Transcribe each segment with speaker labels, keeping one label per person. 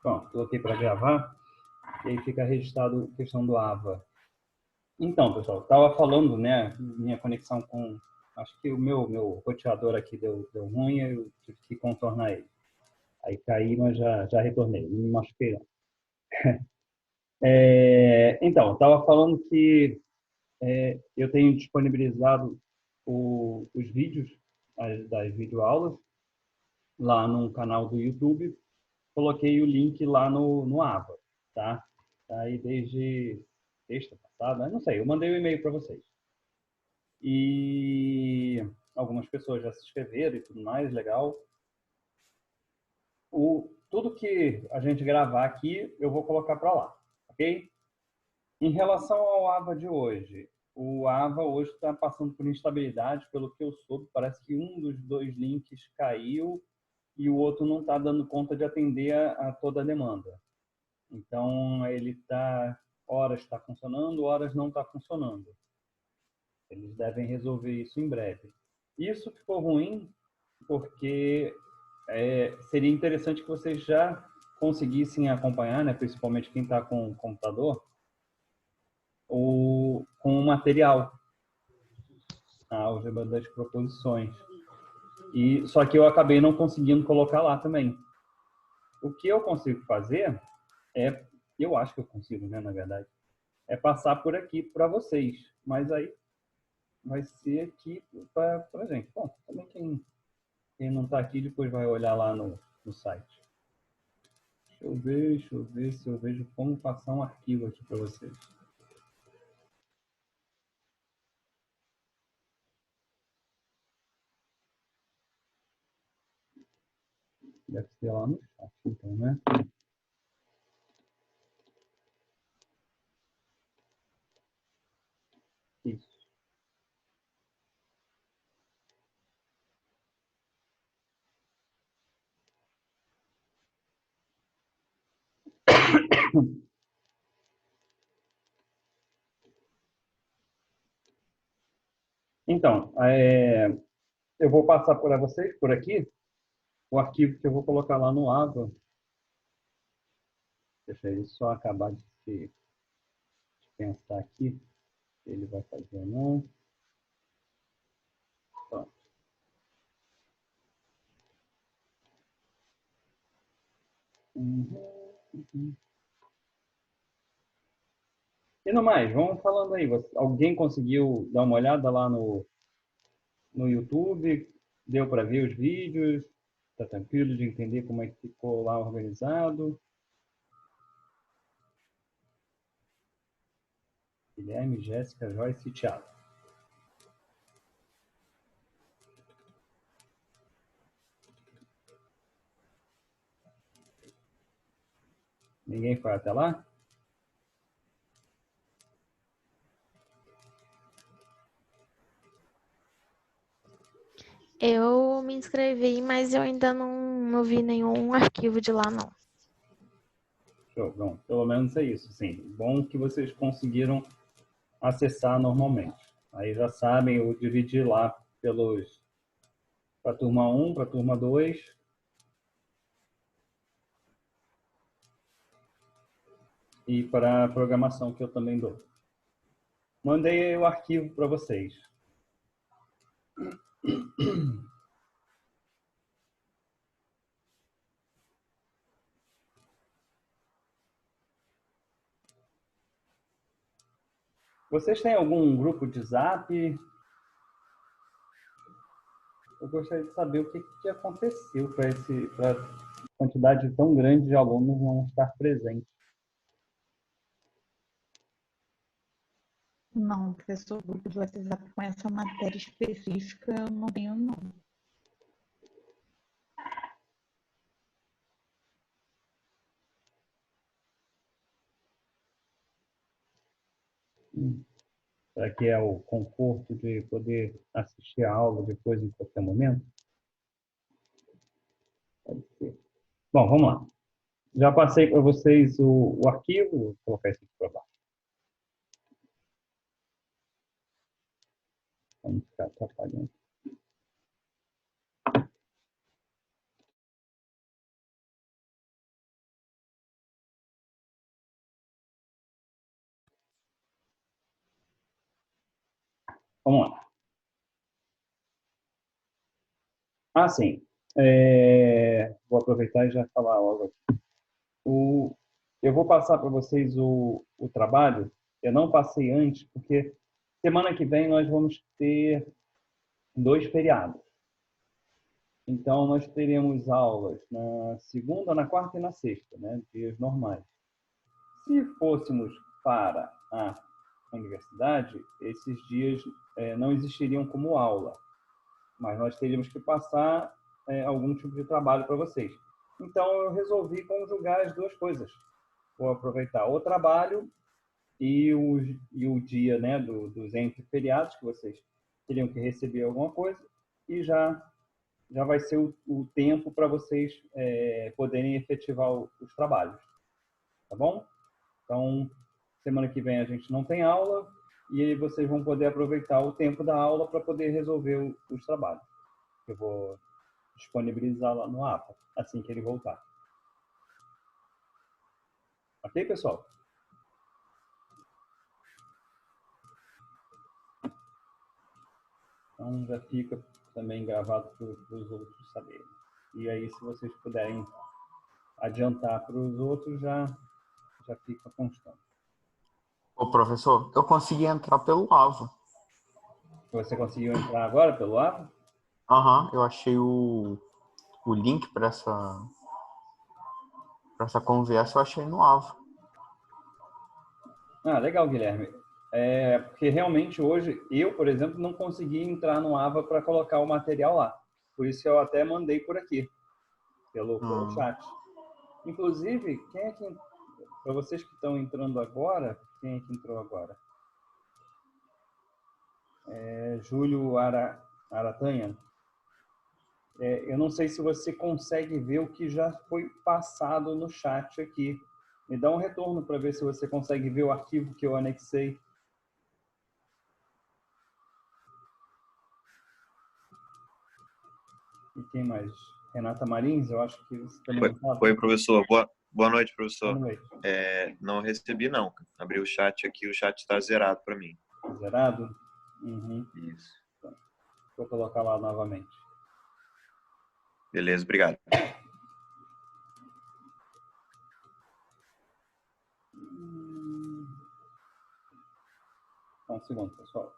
Speaker 1: Pronto, coloquei para gravar. E aí fica registrado a questão do AVA. Então, pessoal, estava falando, né, minha conexão com... Acho que o meu roteador aqui deu ruim, eu tive que contornar ele. Aí caí, mas já retornei, não me machuquei não. Então, estava falando que eu tenho disponibilizado os vídeos das videoaulas lá no canal do YouTube. Coloquei o link lá no AVA, tá? Tá aí desde sexta passada, não sei, eu mandei um e-mail para vocês. E algumas pessoas já se inscreveram e tudo mais, legal. Tudo que a gente gravar aqui, eu vou colocar para lá, ok? Em relação ao AVA de hoje, o AVA hoje está passando por instabilidade, pelo que eu soube, parece que um dos dois links caiu e o outro não está dando conta de atender a toda a demanda. Então, ele está, horas está funcionando, horas não está funcionando. Eles devem resolver isso em breve. Isso ficou ruim porque seria interessante que vocês já conseguissem acompanhar, né, principalmente quem está com o computador, com o material, a álgebra das proposições. Só que eu acabei não conseguindo colocar lá também. O que eu consigo fazer eu acho que eu consigo, né, na verdade, é passar por aqui para vocês. Mas aí vai ser aqui para a gente. Bom, também quem não está aqui depois vai olhar lá no site. Deixa eu ver se eu vejo como passar um arquivo aqui para vocês. Deve ser lá no chat, então, né? Isso. Então, eu vou passar para vocês, por aqui, o arquivo que eu vou colocar lá no AVA. Deixa ele só acabar de pensar aqui, se ele vai fazer ou não. Pronto. Uhum. E no mais, vamos falando aí. Alguém conseguiu dar uma olhada lá no YouTube? Deu para ver os vídeos? Está tranquilo de entender como é que ficou lá organizado? Guilherme, Jéssica, Joyce e Thiago. Ninguém foi até lá?
Speaker 2: Eu me inscrevi, mas eu ainda não vi nenhum arquivo de lá, não.
Speaker 1: Show, bom, pelo menos é isso. Sim, bom que vocês conseguiram acessar normalmente. Aí já sabem, eu dividi lá para a turma 1, para a turma 2. E para a programação que eu também dou. Mandei o arquivo para vocês. Vocês têm algum grupo de Zap? Eu gostaria de saber o que aconteceu para a quantidade tão grande de alunos não estar presentes.
Speaker 3: Não, professor, grupo de WhatsApp com essa matéria específica eu não tenho, não.
Speaker 1: Será que é o conforto de poder assistir a aula depois em qualquer momento? Pode ser. Bom, vamos lá. Já passei para vocês o arquivo, vou colocar isso aqui para baixo. Vamos ficar atrapalhando. Vamos lá. Ah, sim. Vou aproveitar e já falar logo aqui. Eu vou passar para vocês o trabalho. Eu não passei antes, porque semana que vem nós vamos ter 2 feriados. Então, nós teremos aulas na segunda, na quarta e na sexta, né? Dias normais. Se fôssemos para a universidade, esses dias não existiriam como aula, mas nós teríamos que passar algum tipo de trabalho para vocês. Então, eu resolvi conjugar as duas coisas. Vou aproveitar o trabalho e o dia, né, dos entre feriados, que vocês teriam que receber alguma coisa, e já vai ser o tempo para vocês poderem efetivar os trabalhos. Tá bom? Então, semana que vem a gente não tem aula e aí vocês vão poder aproveitar o tempo da aula para poder resolver os trabalhos. Eu vou disponibilizar lá no APA, assim que ele voltar. Ok, pessoal? Então, já fica também gravado para os outros saberem. E aí, se vocês puderem adiantar para os outros, já fica constante.
Speaker 4: Ô, professor, eu consegui entrar pelo AVA.
Speaker 1: Você conseguiu entrar agora pelo APA?
Speaker 4: Aham, eu achei o link para essa conversa, eu achei no AVA.
Speaker 1: Ah, legal, Guilherme. Porque realmente hoje, eu, por exemplo, não consegui entrar no AVA para colocar o material lá. Por isso eu até mandei por aqui, pelo chat. Inclusive, quem é que... Para vocês que estão entrando agora, quem é que entrou agora? Júlio Aratanha. Eu não sei se você consegue ver o que já foi passado no chat aqui. Me dá um retorno para ver se você consegue ver o arquivo que eu anexei. E quem mais? Renata Marins, eu acho que você também não sabe.
Speaker 5: Oi, professor. Boa noite, professor.
Speaker 1: Boa noite.
Speaker 5: Não recebi, não. Abri o chat aqui, o chat está zerado para mim.
Speaker 1: Zerado? Uhum.
Speaker 5: Isso.
Speaker 1: Vou colocar lá novamente.
Speaker 5: Beleza, obrigado.
Speaker 1: Só um segundo, pessoal.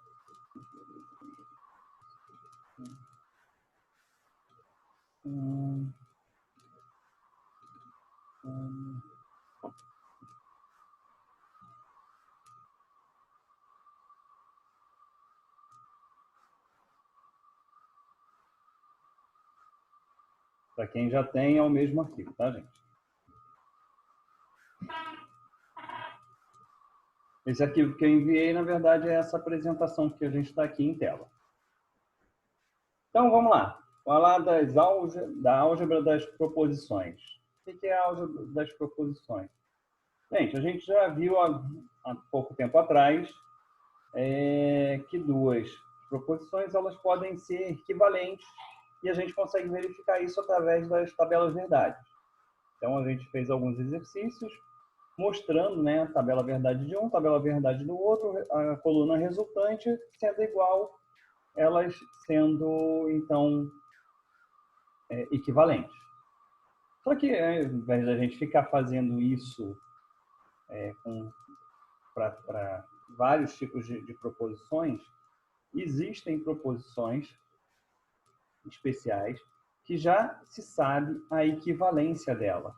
Speaker 1: Para quem já tem, é o mesmo arquivo, tá, gente? Esse arquivo que eu enviei, na verdade, é essa apresentação que a gente está aqui em tela. Então, vamos lá. Falar da álgebra das proposições. O que é a álgebra das proposições? Gente, a gente já viu há pouco tempo atrás que duas proposições elas podem ser equivalentes e a gente consegue verificar isso através das tabelas verdade. Então, a gente fez alguns exercícios mostrando, né, a tabela verdade de um, tabela verdade do outro, a coluna resultante sendo igual, elas sendo, então, equivalentes. Só que, ao invés da gente ficar fazendo isso para vários tipos de proposições, existem proposições especiais que já se sabe a equivalência dela.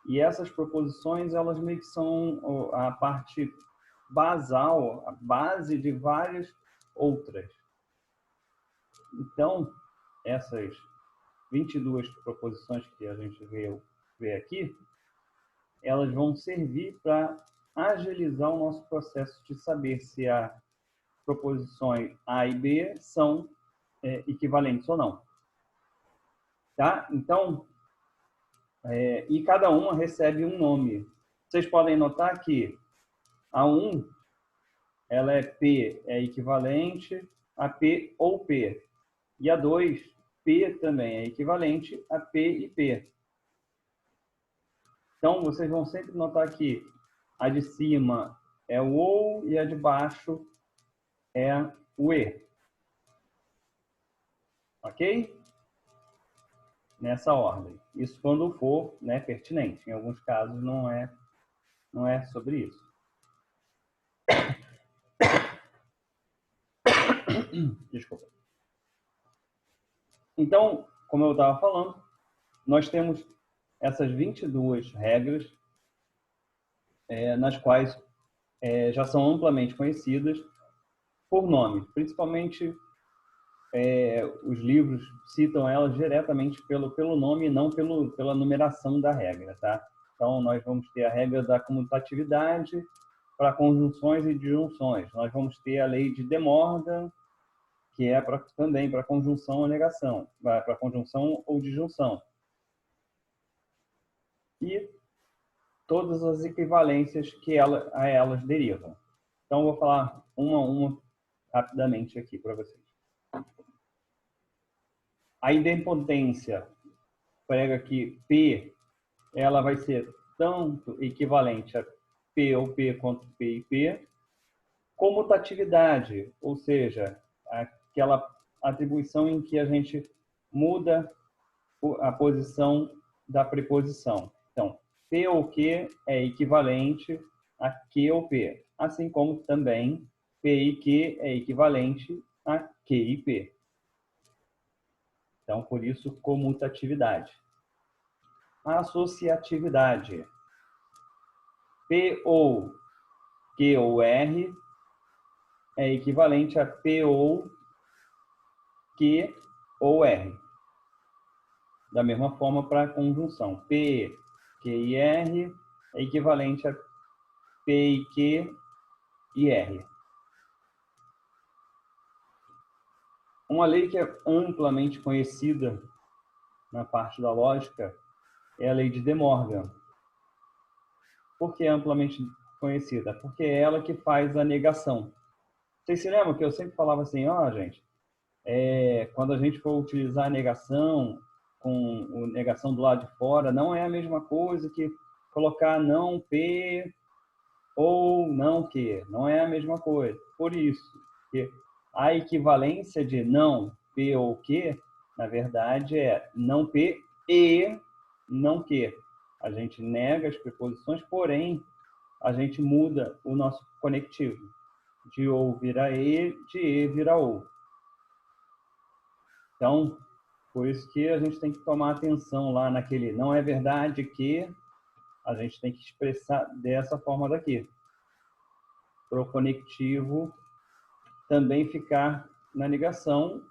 Speaker 1: E essas proposições, elas meio que são a parte basal, a base de várias outras. Então, essas 22 proposições que a gente vê aqui, elas vão servir para agilizar o nosso processo de saber se as proposições A e B são equivalentes ou não. Tá? Então, e cada uma recebe um nome. Vocês podem notar que a 1, ela é P, é equivalente a P ou P. E a 2, P também é equivalente a P e P. Então, vocês vão sempre notar que a de cima é o ou e a de baixo é o E. Ok? Nessa ordem. Isso quando for, né, pertinente. Em alguns casos não é sobre isso. Desculpa. Então, como eu estava falando, nós temos essas 22 regras, nas quais já são amplamente conhecidas por nome. Principalmente, os livros citam elas diretamente pelo nome e não pela numeração da regra. Tá? Então, nós vamos ter a regra da comutatividade para conjunções e disjunções. Nós vamos ter a lei de De Morgan, que é também para conjunção ou negação, para conjunção ou disjunção. E todas as equivalências que a elas derivam. Então, eu vou falar uma a uma rapidamente aqui para vocês. A idempotência prega que P ela vai ser tanto equivalente a P ou P quanto P e P. Comutatividade, ou seja, aquela atribuição em que a gente muda a posição da preposição. Então, P ou Q é equivalente a Q ou P, assim como também P e Q é equivalente a Q e P. Então, por isso, comutatividade. Associatividade. P ou Q ou R é equivalente a P ou Q ou R. Da mesma forma para a conjunção. P, Q e R é equivalente a P e Q e R. Uma lei que é amplamente conhecida na parte da lógica é a lei de De Morgan. Por que é amplamente conhecida? Porque é ela que faz a negação. Vocês se lembram que eu sempre falava assim, gente, quando a gente for utilizar a negação, com a negação do lado de fora, não é a mesma coisa que colocar não P ou não Q. Não é a mesma coisa. Por isso, que a equivalência de não P ou Q, na verdade, é não P e não Q. A gente nega as preposições, porém, a gente muda o nosso conectivo. De ou vira E, de E vira ou. Então, por isso que a gente tem que tomar atenção lá naquele não é verdade que a gente tem que expressar dessa forma daqui. Para o conectivo também ficar na negação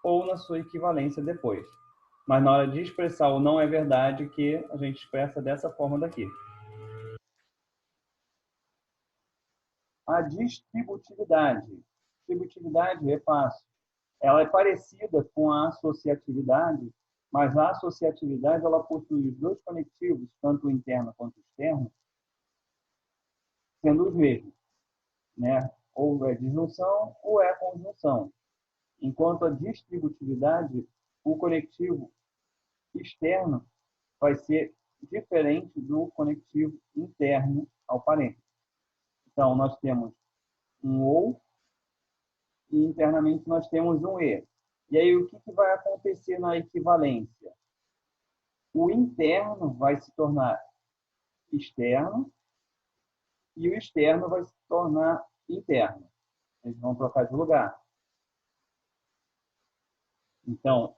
Speaker 1: ou na sua equivalência depois. Mas na hora de expressar o não é verdade que a gente expressa dessa forma daqui. A distributividade. Distributividade é fácil. Ela é parecida com a associatividade, mas a associatividade ela possui os dois conectivos, tanto o interno quanto o externo, sendo os mesmos, né? Ou é disjunção ou é conjunção. Enquanto a distributividade, o conectivo externo vai ser diferente do conectivo interno ao parênteses. Então, nós temos um ou e internamente nós temos um e. E aí, o que vai acontecer na equivalência? O interno vai se tornar externo e o externo vai se tornar interno. Eles vão trocar de lugar. Então,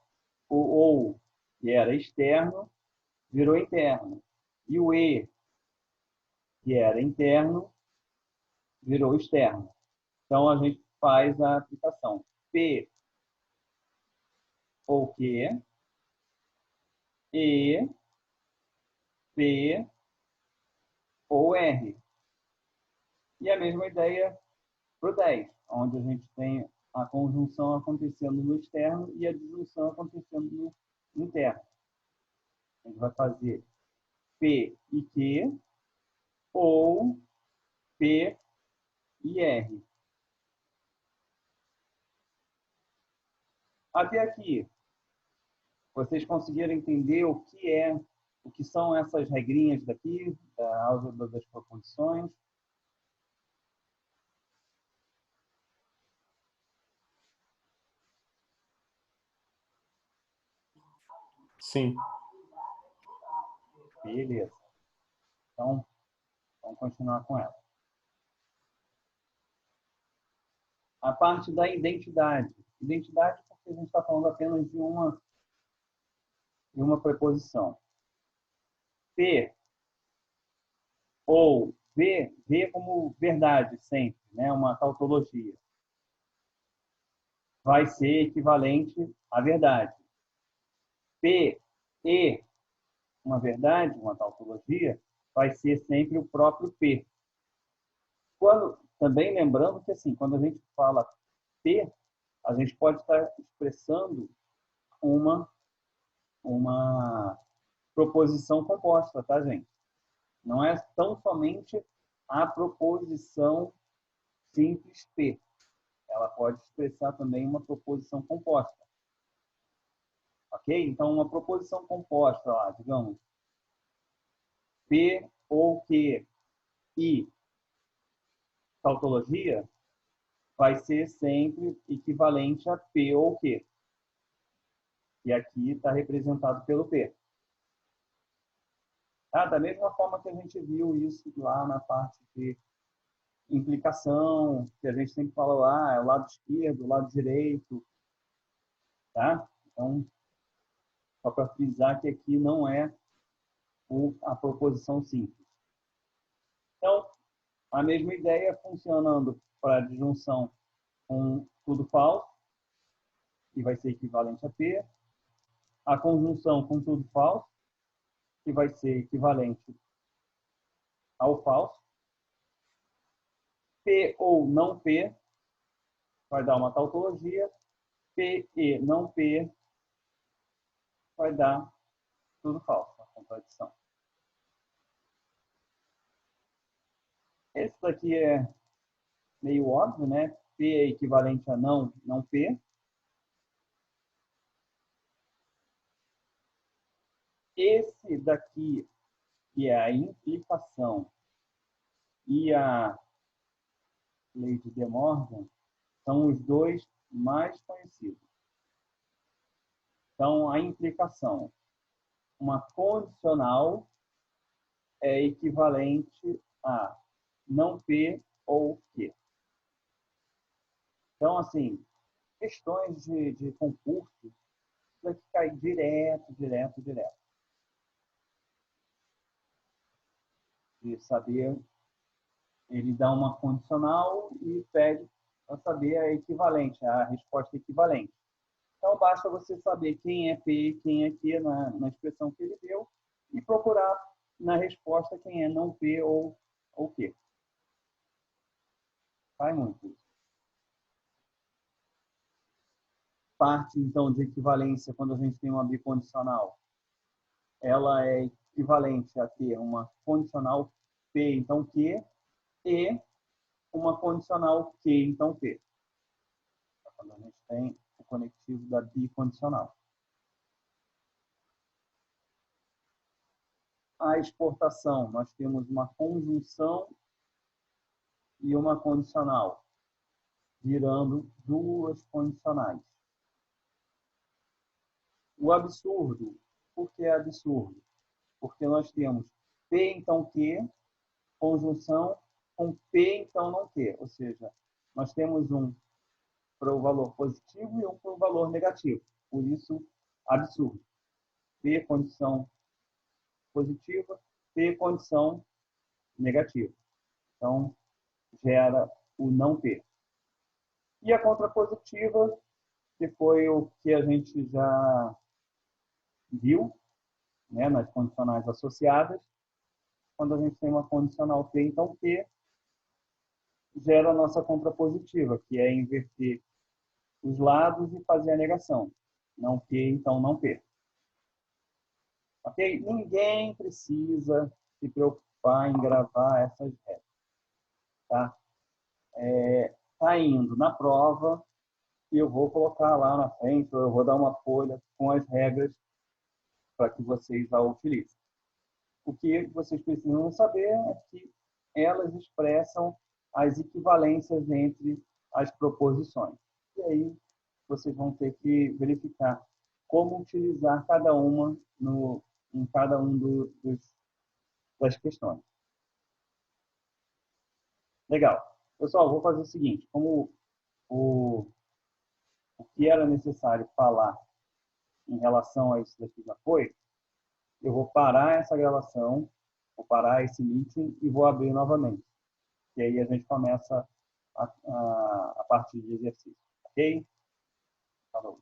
Speaker 1: o ou, que era externo, virou interno. E o e, que era interno, virou externo. Então, a gente faz a aplicação. P ou Q, E, P ou R. E a mesma ideia para o 10, onde a gente tem a conjunção acontecendo no externo e a disjunção acontecendo no interno. A gente vai fazer P e Q ou P e R. Até aqui, vocês conseguiram entender o que são essas regrinhas daqui, da álgebra das proposições?
Speaker 4: Sim.
Speaker 1: Beleza. Então, vamos continuar com ela. A parte da identidade. Identidade porque a gente está falando apenas de uma preposição. P ou V como verdade sempre, né? Uma tautologia. Vai ser equivalente à verdade. P, E, uma verdade, uma tautologia, vai ser sempre o próprio P. Também lembrando que, assim, quando a gente fala P, a gente pode estar expressando uma proposição composta, tá, gente? Não é tão somente a proposição simples P. Ela pode expressar também uma proposição composta. Ok? Então, uma proposição composta, lá, digamos, P ou Q, I, tautologia, vai ser sempre equivalente a P ou Q. E aqui está representado pelo P. Da mesma forma que a gente viu isso lá na parte de implicação, que a gente sempre fala, é o lado esquerdo, o lado direito. Tá? Então, só para frisar que aqui não é a proposição simples. Então, a mesma ideia funcionando para a disjunção com tudo falso, que vai ser equivalente a P. A conjunção com tudo falso, que vai ser equivalente ao falso. P ou não P vai dar uma tautologia. P e não P vai dar tudo falso, a contradição. Esse daqui é meio óbvio, né? P é equivalente a não P. Esse daqui, que é a implicação e a lei de De Morgan, são os dois mais conhecidos. Então, a implicação, uma condicional é equivalente a não P ou Q. Então, assim, questões de concurso, isso aqui cai direto. De saber, ele dá uma condicional e pede para saber a equivalente, a resposta equivalente. Então, basta você saber quem é P e quem é Q na expressão que ele deu e procurar na resposta quem é não P ou Q. Faz muito isso. Parte, então, de equivalência quando a gente tem uma bicondicional. Ela é equivalente a ter uma condicional P, então Q, e uma condicional Q, então P. Quando a gente tem o conectivo da bicondicional. A exportação, nós temos uma conjunção e uma condicional, virando duas condicionais. O absurdo, por que é absurdo? Porque nós temos P, então Q, conjunção com P, então não Q. Ou seja, nós temos um para o valor positivo e um para o valor negativo. Por isso, absurdo. P, condição positiva, P, condição negativa. Então, gera o não P. E a contrapositiva, que foi o que a gente já viu, né, nas condicionais associadas, quando a gente tem uma condicional P, então P, gera a nossa contrapositiva, que é inverter os lados e fazer a negação. Não P, então não P. Ok? Ninguém precisa se preocupar em gravar essas regras. Tá? Tá indo na prova e eu vou colocar lá na frente, ou eu vou dar uma folha com as regras para que vocês já utilizem. O que vocês precisam saber é que elas expressam as equivalências entre as proposições. E aí vocês vão ter que verificar como utilizar cada uma em cada um das questões. Legal. Pessoal, vou fazer o seguinte, como o que era necessário falar em relação a isso daqui já foi, eu vou parar essa gravação, vou parar esse meeting e vou abrir novamente. E aí a gente começa a parte de exercício. Ok? Falou.